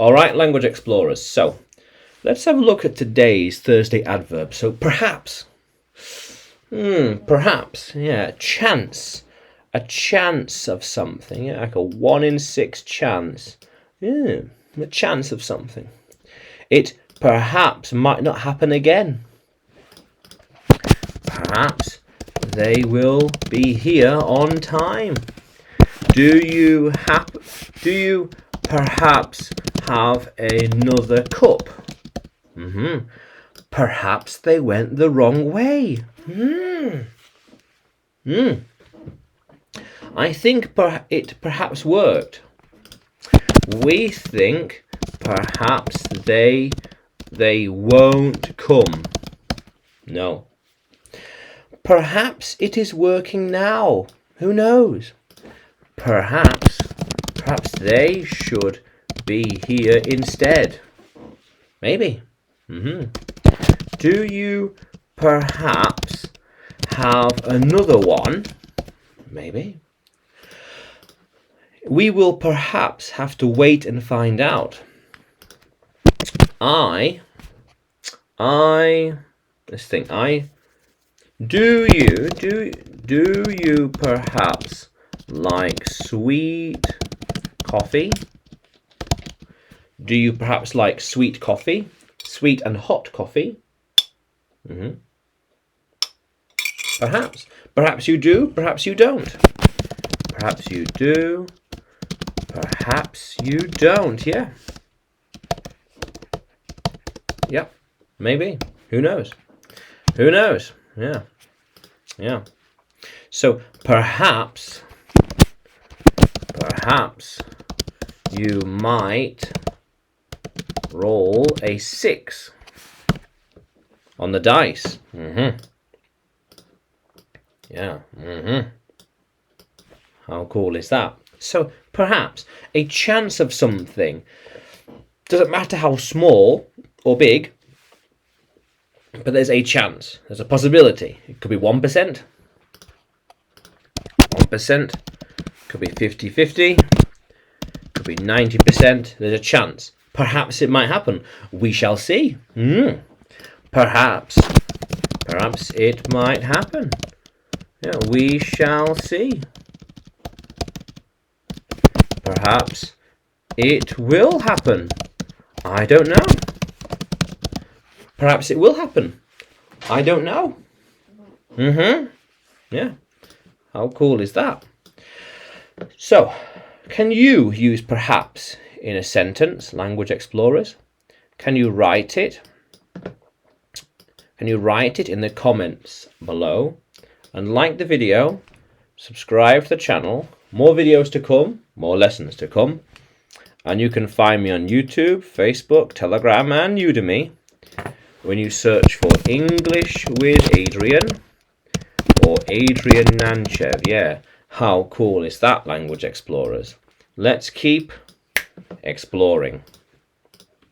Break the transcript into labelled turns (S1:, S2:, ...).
S1: All right, language explorers. So let's have a look at today's Thursday adverb. So perhaps, perhaps, yeah, chance, a chance of something, yeah, like a 1 in 6 chance, yeah, a chance of something. It perhaps might not happen again. Perhaps they will be here on time. Do you perhaps have another cup? Perhaps they went the wrong way. I think it perhaps worked. We think perhaps they won't come. No. Perhaps it is working now. Who knows? Perhaps they should be here instead. Maybe. Do you perhaps have another one? Maybe. We will perhaps have to wait and find out. Let's think. Do you perhaps like sweet coffee? Do you perhaps like sweet coffee? Sweet and hot coffee? Perhaps. Perhaps you do, perhaps you don't. Perhaps you do, perhaps you don't, yeah. Yep, maybe. Who knows? Who knows? Yeah. Yeah. So perhaps you might roll a 6 on the dice. Yeah. How cool is that? So perhaps a chance of something. Doesn't matter how small or big, but there's a chance. There's a possibility. It could be 1%. 1%. Could be 50-50. Could be 90%. There's a chance. Perhaps it might happen. We shall see. Perhaps it might happen. Yeah, we shall see. Perhaps it will happen. I don't know. Perhaps it will happen. I don't know. Yeah. How cool is that? So, can you use perhaps in a sentence, language explorers? Can you write it? Can you write it in the comments below? And like the video, subscribe to the channel. More videos to come, more lessons to come. And you can find me on YouTube, Facebook, Telegram and Udemy when you search for English with Adrian or Adrian Nanchev. Yeah, how cool is that, language explorers? Let's keep exploring.